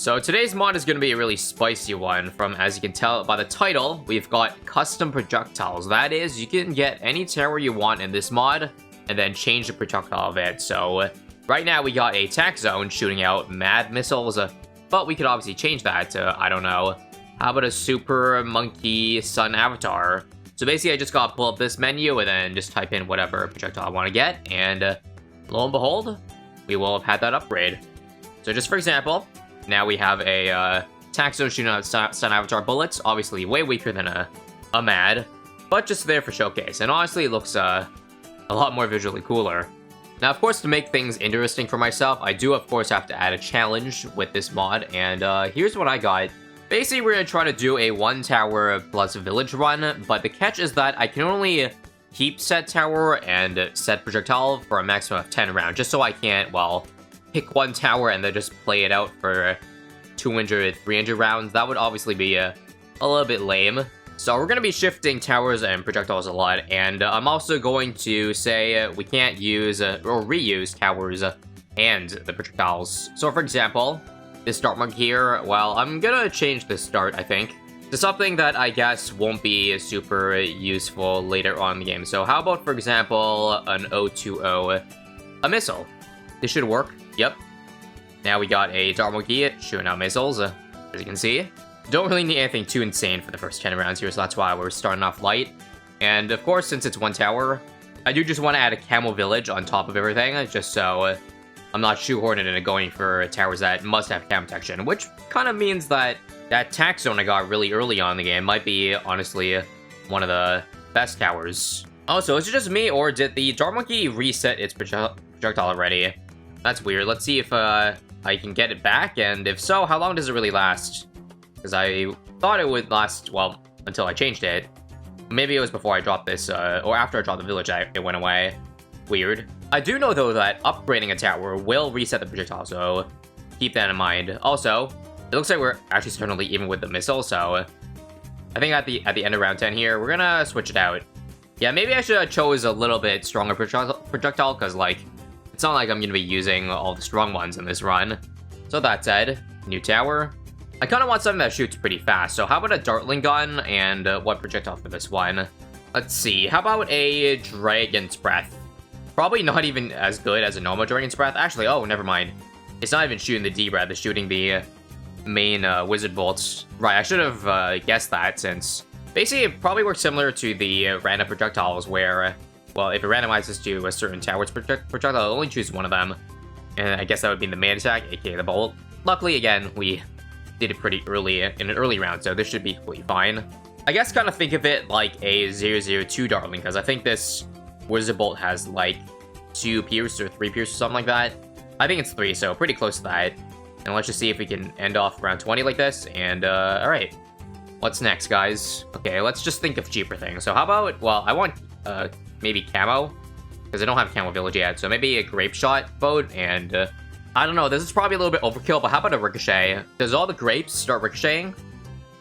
So today's mod is going to be a really spicy one. From, as you can tell by the title, we've got custom projectiles. That is, you can get any tower you want in this mod, and then change the projectile of it. So right now we got a attack zone shooting out mad missiles, but we could obviously change that to, I don't know, how about a super monkey sun avatar? So basically I just gotta pull up this menu and then just type in whatever projectile I want to get, and lo and behold, we will have had that upgrade. So just for example, now we have a attack zone shooting out sun avatar bullets, obviously way weaker than a mad, but just there for showcase, and honestly it looks a lot more visually cooler. Now, of course, to make things interesting for myself, I do, of course, have to add a challenge with this mod, and here's what I got. Basically, we're gonna try to do a 1 tower plus village run, but the catch is that I can only keep set tower and set projectile for a maximum of 10 rounds, just so I can't, well, pick 1 tower and then just play it out for 200, 300 rounds. That would obviously be a little bit lame. So we're going to be shifting towers and projectiles a lot, and I'm also going to say we can't use or reuse towers and the projectiles. So for example, this start mark here, well, I'm going to change the start, I think, to something that I guess won't be super useful later on in the game. So how about, for example, an 020, a missile? This should work, yep. Now we got a dart monkey shooting out missiles, as you can see. Don't really need anything too insane for the first 10 rounds here, so that's why we're starting off light. And of course, since it's 1 tower, I do just want to add a camel village on top of everything, just so I'm not shoehorning into going for towers that must have cam protection, which kind of means that that attack zone I got really early on in the game might be, honestly, one of the best towers. Also, is it just me, or did the dart monkey reset its projectile already? That's weird. Let's see if I can get it back, and if so, how long does it really last? Because I thought it would last, well, until I changed it. Maybe it was before I dropped this, or after I dropped the village, it went away. Weird. I do know, though, that upgrading a tower will reset the projectile, so keep that in mind. Also, it looks like we're actually starting to even with the missile, so I think at the end of round 10 here, we're gonna switch it out. Yeah, maybe I should have chose a little bit stronger projectile, because, like, it's not like I'm gonna be using all the strong ones in this run. So that said, new tower. I kind of want something that shoots pretty fast, so how about a dartling gun, and what projectile for this one? Let's see, how about a dragon's breath? Probably not even as good as a normal dragon's breath. Actually, oh, never mind. It's not even shooting the D-breath, it's shooting the main wizard bolts. Right, I should have guessed that, since basically it probably works similar to the random projectiles, where, well, if it randomizes to a certain tower's projectile, it'll only choose one of them. And I guess that would be the main attack, aka the bolt. Luckily, again, we did it pretty early in an early round, so this should be completely fine. I guess kind of think of it like a 002 dartling, because I think this wizard bolt has like 2 pierce or 3 pierce or something like that. I think it's 3, so pretty close to that. And let's just see if we can end off round 20 like this, and alright. What's next, guys? Okay, let's just think of cheaper things. So how about, well, I want maybe camo, because I don't have camo village yet, so maybe a grape shot boat, and I don't know, this is probably a little bit overkill, but how about a ricochet? Does all the grapes start ricocheting?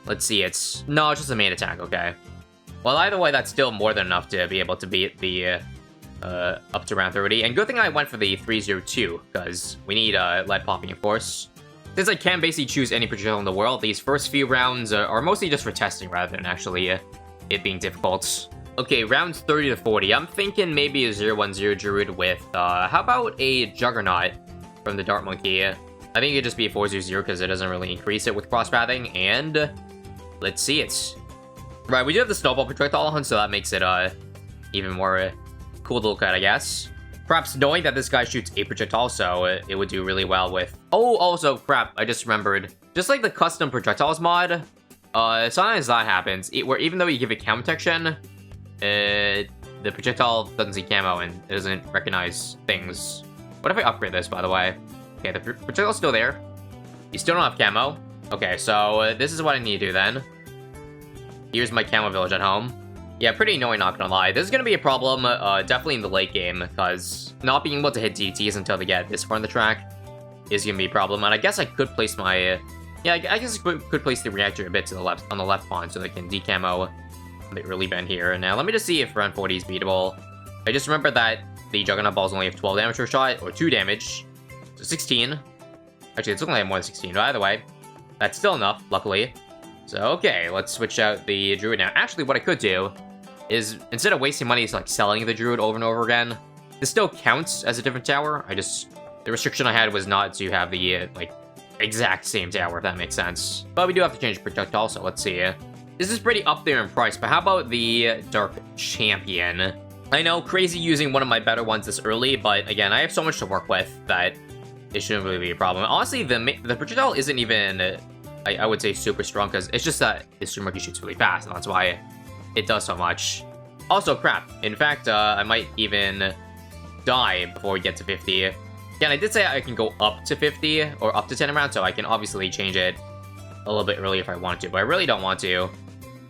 Let's see, no, it's just a main attack, okay. Well, either way, that's still more than enough to be able to beat the, up to round 30. And good thing I went for the 302, because we need, lead popping, of course. Since I can basically choose any projectile in the world, these first few rounds are mostly just for testing rather than actually it being difficult. Okay, rounds 30 to 40. I'm thinking maybe a 010 druid with, how about a juggernaut from the dart monkey? I think it could just be a 400 because it doesn't really increase it with cross-pathing, and let's see it. Right, we do have the snowball projectile on, so that makes it even more cool to look at, I guess. Perhaps knowing that this guy shoots a projectile, so it would do really well with... Oh, also, crap, I just remembered. Just like the custom projectiles mod, sometimes that happens, where even though you give it camo protection, the projectile doesn't see camo and it doesn't recognize things. What if I upgrade this, by the way? Okay, the projectile's still there. You still don't have camo. Okay, so this is what I need to do then. Here's my camo village at home. Yeah, pretty annoying, not gonna lie. This is gonna be a problem, definitely in the late game, because not being able to hit DTs until they get this far in the track is gonna be a problem. And I guess I could place my, yeah, I guess I could place the reactor a bit to the left, on the left pawn, so they can decamo the early bend here. Now, let me just see if round 40 is beatable. I just remember that the Juggernaut balls only have 12 damage per shot, or 2 damage, so 16. Actually, it's only more than 16, but either way, That's still enough, luckily. So, okay, let's switch out the druid now. Actually, what I could do is, instead of wasting money, like selling the druid over and over again, this still counts as a different tower. The restriction I had was not to have the, like, exact same tower, if that makes sense. But we do have to change projectile, so let's see. This is pretty up there in price, but how about the Dark Champion? I know, crazy using one of my better ones this early, but again, I have so much to work with that it shouldn't really be a problem. Honestly, the projectile isn't even, I would say, super strong, because it's just that this Super Monkey shoots really fast, and that's why it does so much. Also, crap. In fact, I might even die before we get to 50. Again, I did say I can go up to 50, or up to 10 rounds, so I can obviously change it a little bit early if I want to, but I really don't want to.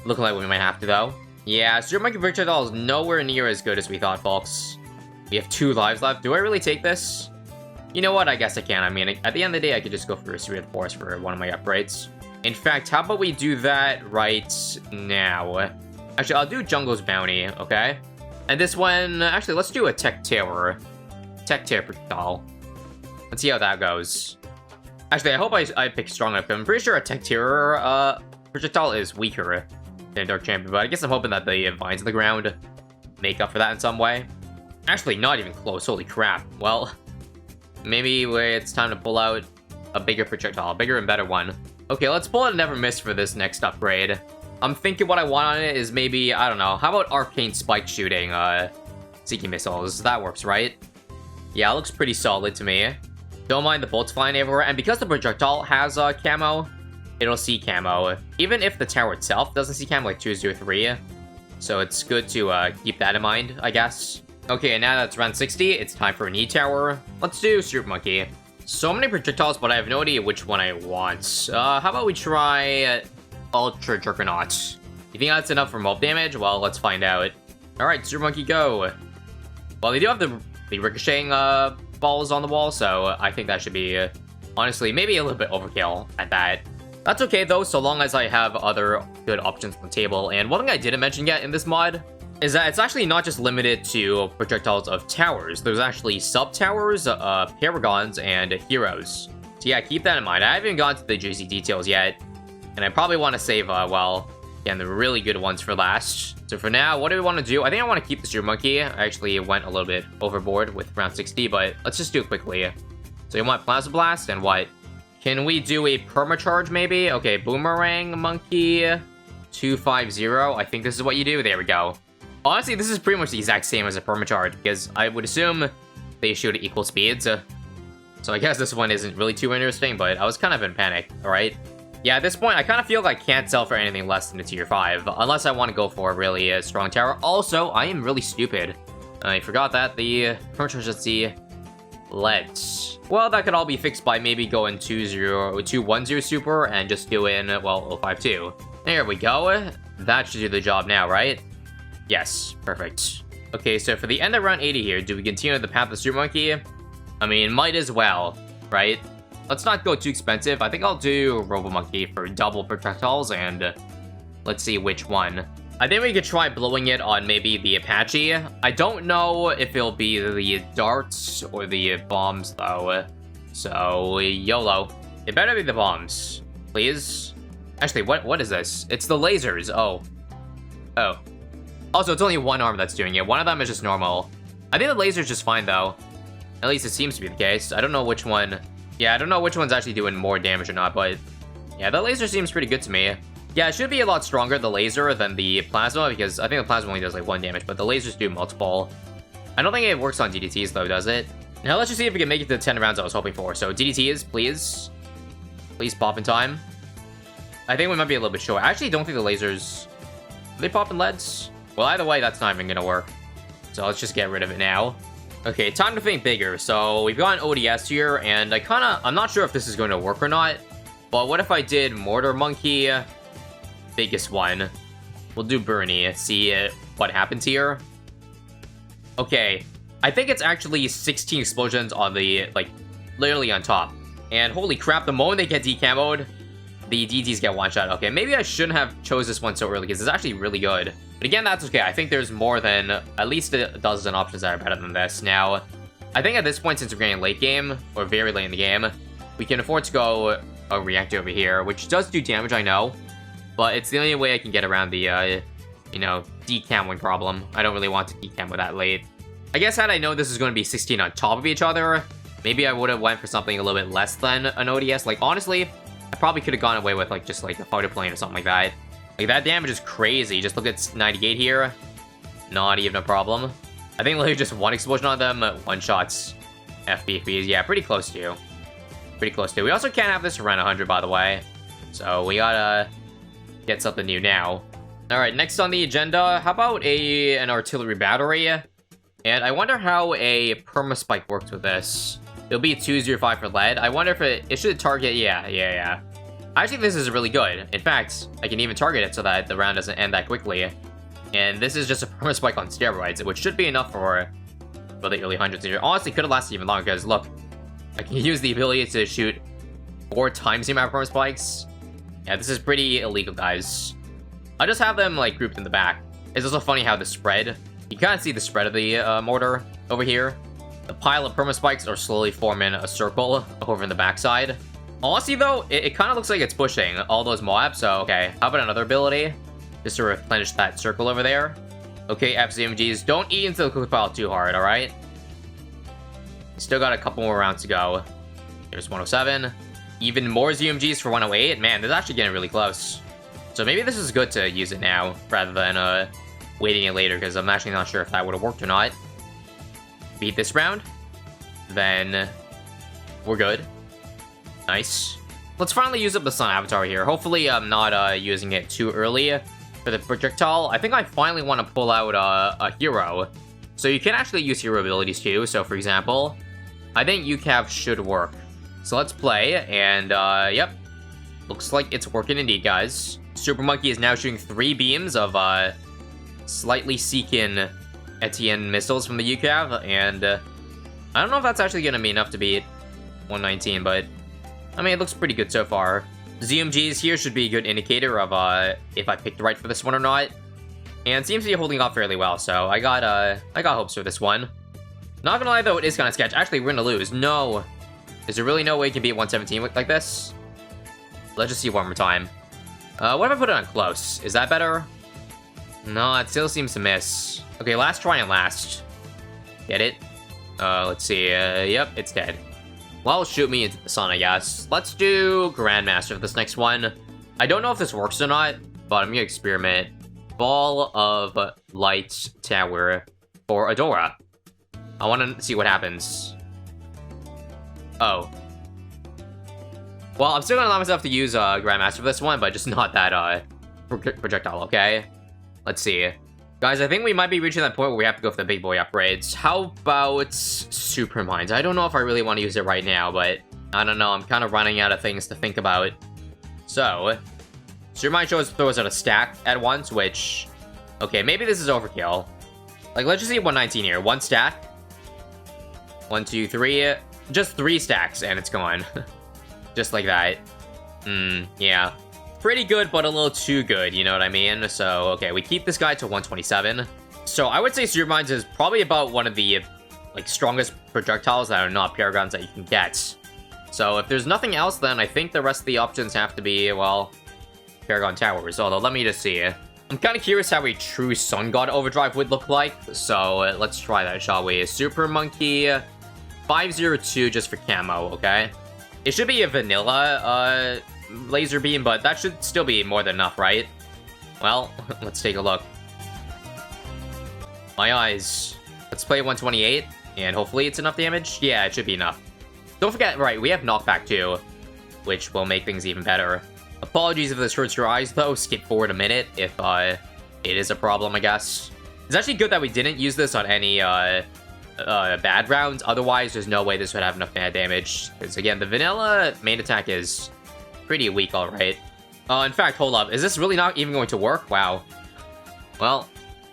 Looking like we might have to, though. Yeah, Super Monkey Projectile is nowhere near as good as we thought, folks. We have 2 lives left. Do I really take this? You know what? I guess I can. I mean, at the end of the day, I could just go for a Spirit Force for one of my upgrades. In fact, how about we do that right now? Actually, I'll do Jungle's Bounty, okay? And this one... Actually, let's do a Tech Terror. Tech Terror Projectile. Let's see how that goes. Actually, I hope I pick strong enough. I'm pretty sure a Tech Terror Projectile is weaker than Dark Champion, but I guess I'm hoping that the vines in the ground make up for that in some way. Actually, not even close. Holy crap. Well... Maybe it's time to pull out a bigger projectile, a bigger and better one. Okay, let's pull out a Never Miss for this next upgrade. I'm thinking what I want on it is maybe, I don't know, how about Arcane Spike Shooting, Seeking Missiles? That works, right? Yeah, it looks pretty solid to me. Don't mind the bolts flying everywhere, and because the projectile has camo, it'll see camo. Even if the tower itself doesn't see camo, like 203. So it's good to keep that in mind, I guess. Okay, and now that's round 60, it's time for a knee tower. Let's do Super Monkey. So many projectiles, but I have no idea which one I want. How about we try Ultra Juggernaut? You think that's enough for mob damage? Well, let's find out. Alright, Super Monkey, go. Well, they do have the ricocheting balls on the wall, so I think that should be, honestly, maybe a little bit overkill at that. That's okay, though, so long as I have other good options on the table. And one thing I didn't mention yet in this mod is that it's actually not just limited to projectiles of towers. There's actually sub-towers, paragons, and heroes. So yeah, keep that in mind. I haven't even gone to the juicy details yet, and I probably want to save, well, again, the really good ones for last. So for now, what do we want to do? I think I want to keep the Super Monkey. I actually went a little bit overboard with round 60, but let's just do it quickly. So you want Plasma Blast, and what? Can we do a Permacharge, maybe? Okay, Boomerang Monkey 250. I think this is what you do. There we go. Honestly, this is pretty much the exact same as a Permacharge, because I would assume they shoot at equal speeds. So I guess this one isn't really too interesting, but I was kind of in panic, alright? Yeah, at this point, I kind of feel like I can't sell for anything less than a tier 5, unless I want to go for a really strong tower. Also, I am really stupid. I forgot that the Permacharge, let's see, LEDs. Well, that could all be fixed by maybe going 210 super and just doing, well, 052. There we go. That should do the job now, right? Yes, perfect. Okay, so for the end of round 80 here, do we continue the path of Super Monkey? I mean, might as well, right? Let's not go too expensive. I think I'll do Robo Monkey for double projectiles, and let's see which one. I think we could try blowing it on maybe the Apache. I don't know if it'll be the darts or the bombs, though. So, YOLO. It better be the bombs, please. Actually, what is this? It's the lasers. Oh. Also, it's only one arm that's doing it. One of them is just normal. I think the laser's just fine, though. At least it seems to be the case. I don't know which one... Yeah, I don't know which one's actually doing more damage or not, but... Yeah, the laser seems pretty good to me. Yeah, it should be a lot stronger, the laser, than the plasma, because I think the plasma only does, like, 1 damage, but the lasers do multiple. I don't think it works on DDTs, though, does it? Now, let's just see if we can make it to the 10 rounds I was hoping for. So, DDTs, please. Please pop in time. I think we might be a little bit short. I actually don't think the lasers... Are they popping LEDs? Well, either way, that's not even gonna work. So let's just get rid of it now. Okay, time to think bigger. So we've got an ODS here, and I'm not sure if this is going to work or not. But what if I did Mortar Monkey, biggest one? We'll do Bernie, see what happens here. Okay, I think it's actually 16 explosions on the, like, literally on top. And holy crap, the moment they get decamoed, the DTs get one shot. Okay, maybe I shouldn't have chose this one so early, because it's actually really good. But again, that's okay. I think there's more than at least a dozen options that are better than this. Now, I think at this point, since we're getting late game, or very late in the game, we can afford to go a reactor over here, which does do damage, I know. But it's the only way I can get around the, you know, decamming problem. I don't really want to decam with that late. I guess had I known this is going to be 16 on top of each other, maybe I would have went for something a little bit less than an ODS. Like, honestly, I probably could have gone away with, like, just, like, a fighter plane or something like that. Like, that damage is crazy. Just look at 98 here. Not even a problem. I think literally just one explosion on them, one shots FPPs. Yeah, pretty close to. Pretty close to. We also can't have this around 100, by the way. So we gotta get something new now. Alright, next on the agenda, how about an artillery battery? And I wonder how a perma-spike works with this. It'll be 205 for lead. I wonder if it should target... Yeah. I think this is really good. In fact, I can even target it so that the round doesn't end that quickly. And this is just a perma-spike on steroids, which should be enough for the early hundreds here. Honestly, could have lasted even longer, because look, I can use the ability to shoot 4 times the amount of perma-spikes. Yeah, this is pretty illegal, guys. I just have them, like, grouped in the back. It's also funny how the spread... You can't see the spread of the mortar over here. The pile of perma-spikes are slowly forming a circle over in the backside. Honestly, though, it kind of looks like it's pushing all those mobs, so, okay. How about another ability? Just to replenish that circle over there. Okay, FZMGs, don't eat into the cookie pile too hard, alright? Still got a couple more rounds to go. Here's 107. Even more ZMGs for 108. Man, this is actually getting really close. So maybe this is good to use it now, rather than waiting it later, because I'm actually not sure if that would have worked or not. Beat this round. Then we're good. Nice. Let's finally use up the Sun Avatar here. Hopefully I'm not using it too early for the projectile. I think I finally want to pull out a hero. So you can actually use hero abilities too. So for example, I think UCAV should work. So let's play, and yep. Looks like it's working indeed, guys. Super Monkey is now shooting 3 beams of slightly Seekin Etienne missiles from the UCAV, and I don't know if that's actually going to be enough to beat 119, but I mean, it looks pretty good so far. ZMGs here should be a good indicator of if I picked right for this one or not. And it seems to be holding off fairly well, so I got hopes for this one. Not gonna lie though, it is kind of sketch. Actually, we're gonna lose. No. Is there really no way it can beat 117 like this? Let's just see one more time. What if I put it on close? Is that better? No, it still seems to miss. Okay, last try and last. Get it? Let's see. Yep, it's dead. Well, shoot me into the sun, I guess. Let's do Grandmaster for this next one. I don't know if this works or not, but I'm gonna experiment. Ball of Light Tower for Adora. I want to see what happens. Oh. Well, I'm still gonna allow myself to use Grandmaster for this one, but just not that projectile, okay? Let's see. Guys, I think we might be reaching that point where we have to go for the big boy upgrades. How about Super Mines? I don't know if I really want to use it right now, but I don't know. I'm kind of running out of things to think about. So, Super Mines throws out a stack at once, which... Okay, maybe this is overkill. Like, let's just see 119 here. 1 stack. 1, 2, 3. Just 3 stacks, and it's gone. Just like that. Yeah. Pretty good, but a little too good, you know what I mean? So, okay, we keep this guy to 127. So, I would say Super Mines is probably about one of the, like, strongest projectiles that are not Paragons that you can get. So, if there's nothing else, then I think the rest of the options have to be, well, Paragon Towers. Although, let me just see. I'm kind of curious how a true Sun God Overdrive would look like. So, let's try that, shall we? Super Monkey 502 just for camo, okay? It should be a vanilla, laser beam, but that should still be more than enough, right? Well, let's take a look. My eyes. Let's play 128, and hopefully it's enough damage. Yeah, it should be enough. Don't forget, right, we have knockback too, which will make things even better. Apologies if this hurts your eyes, though. Skip forward a minute if it is a problem, I guess. It's actually good that we didn't use this on any bad rounds. Otherwise, there's no way this would have enough bad damage. Because again, the vanilla main attack is pretty weak, alright. In fact, hold up. Is this really not even going to work? Wow. Well,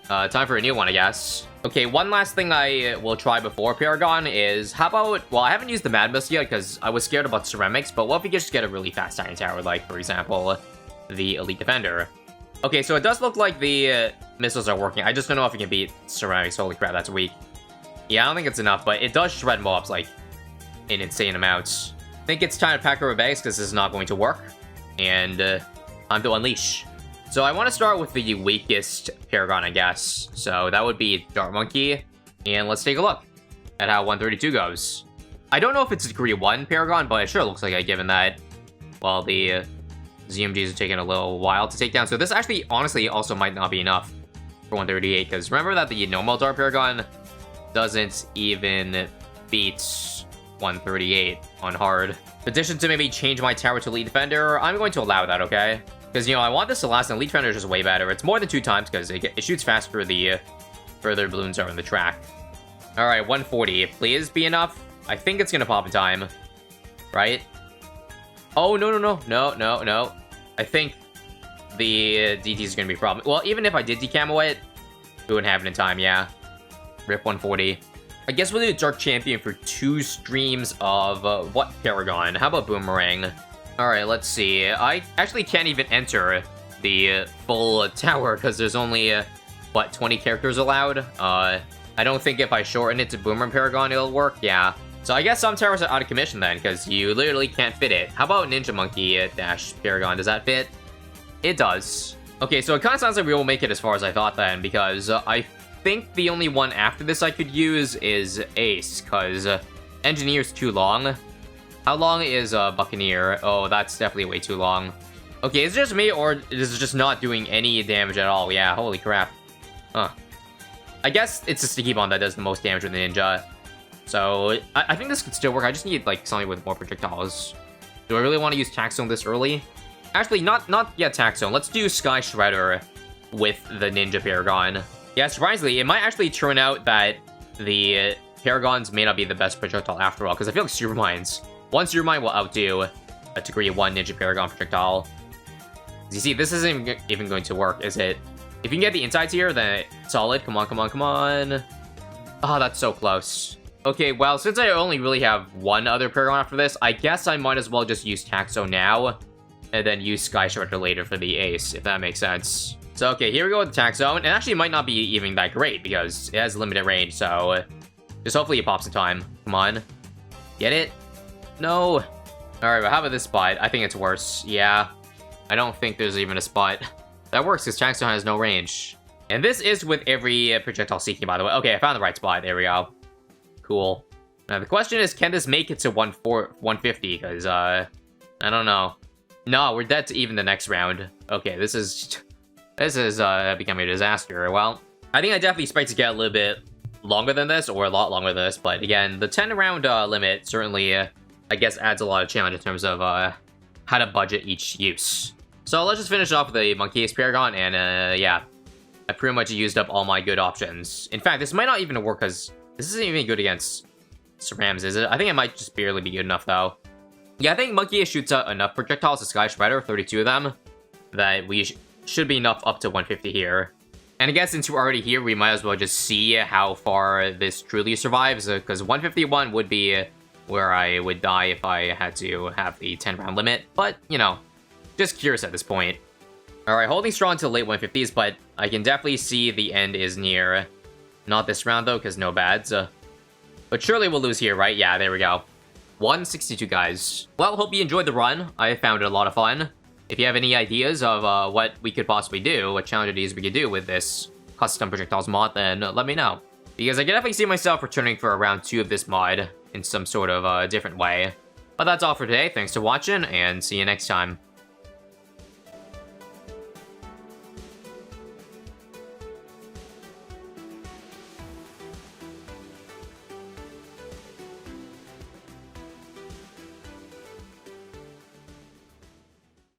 time for a new one, I guess. Okay, one last thing I will try before Paragon is, how about... Well, I haven't used the Mad Missile yet because I was scared about ceramics, but what if we could just get a really fast Iron Tower, like, for example, the Elite Defender? Okay, so it does look like the missiles are working. I just don't know if we can beat ceramics. Holy crap, that's weak. Yeah, I don't think it's enough, but it does shred mobs, like, in insane amounts. I think it's time to pack our bags because this is not going to work. And time to unleash. So I want to start with the weakest Paragon, I guess. So that would be Dart Monkey. And let's take a look at how 132 goes. I don't know if it's degree 1 Paragon, but it sure looks like it, given that, well, the ZMGs are taking a little while to take down. So this actually, honestly, also might not be enough for 138, because remember that the normal Dart Paragon doesn't even beat 138 on hard. Petition to maybe change my tower to Elite Defender, I'm going to allow that, okay? Because, you know, I want this to last, and Elite Defender is just way better. It's more than 2 times, because it shoots faster the further balloons are in the track. Alright, 140. Please be enough. I think it's gonna pop in time. Right? Oh, no. I think the DT is gonna be a problem. Well, even if I did decamo it, we wouldn't have it in time, yeah. Rip 140. I guess we'll do Dark Champion for 2 streams of, what Paragon? How about Boomerang? Alright, let's see. I actually can't even enter the full tower, because there's only, what, 20 characters allowed? I don't think if I shorten it to Boomerang Paragon, it'll work, yeah. So I guess some towers are out of commission then, because you literally can't fit it. How about Ninja Monkey dash Paragon? Does that fit? It does. Okay, so it kind of sounds like we won't make it as far as I thought then, because I think the only one after this I could use is Ace, because Engineer's too long. How long is Buccaneer? Oh, that's definitely way too long. Okay, is it just me, or is it just not doing any damage at all? Yeah, holy crap. Huh. I guess it's the Sticky Bomb that does the most damage with the Ninja. So, I think this could still work. I just need, like, something with more projectiles. Do I really want to use Tax Zone this early? Actually, not yet Tax Zone. Let's do Sky Shredder with the Ninja Paragon. Yeah, surprisingly, it might actually turn out that the Paragons may not be the best projectile after all, because I feel like Super Mines. One Super Mine will outdo a degree 1 Ninja Paragon projectile. You see, this isn't even going to work, is it? If you can get the insides here, then it's solid. Come on. Oh, that's so close. Okay, well, since I only really have one other Paragon after this, I guess I might as well just use Taxo now, and then use Sky Shredder later for the Ace, if that makes sense. So, okay, here we go with the Tax Zone. And actually, it might not be even that great, because it has limited range, so just hopefully it pops in time. Come on. Get it? No. Alright, but how about this spot? I think it's worse. Yeah. I don't think there's even a spot that works, because Tax Zone has no range. And this is with every projectile seeking, by the way. Okay, I found the right spot. There we go. Cool. Now, the question is, can this make it to 150? Because, I don't know. No, we're dead to even the next round. Okay, this is becoming a disaster. Well, I think I definitely expect to get a little bit longer than this, or a lot longer than this, but again, the 10-round limit certainly, I guess, adds a lot of challenge in terms of how to budget each use. So let's just finish off with the Monkey Ace Paragon, and yeah, I pretty much used up all my good options. In fact, this might not even work, because this isn't even good against Cerams, is it? I think it might just barely be good enough, though. Yeah, I think Monkey Ace shoots out enough projectiles to Sky Shredder, 32 of them, that we should be enough up to 150 here. And I guess since we're already here, we might as well just see how far this truly survives, because 151 would be where I would die if I had to have the 10-round limit. But, you know, just curious at this point. Alright, holding strong to the late 150s, but I can definitely see the end is near. Not this round, though, because no bads. But surely we'll lose here, right? Yeah, there we go. 162, guys. Well, hope you enjoyed the run. I found it a lot of fun. If you have any ideas of what we could possibly do, what challenges we could do with this custom projectiles mod, then let me know. Because I can definitely see myself returning for a round 2 of this mod in some sort of different way. But that's all for today. Thanks for watching, and see you next time.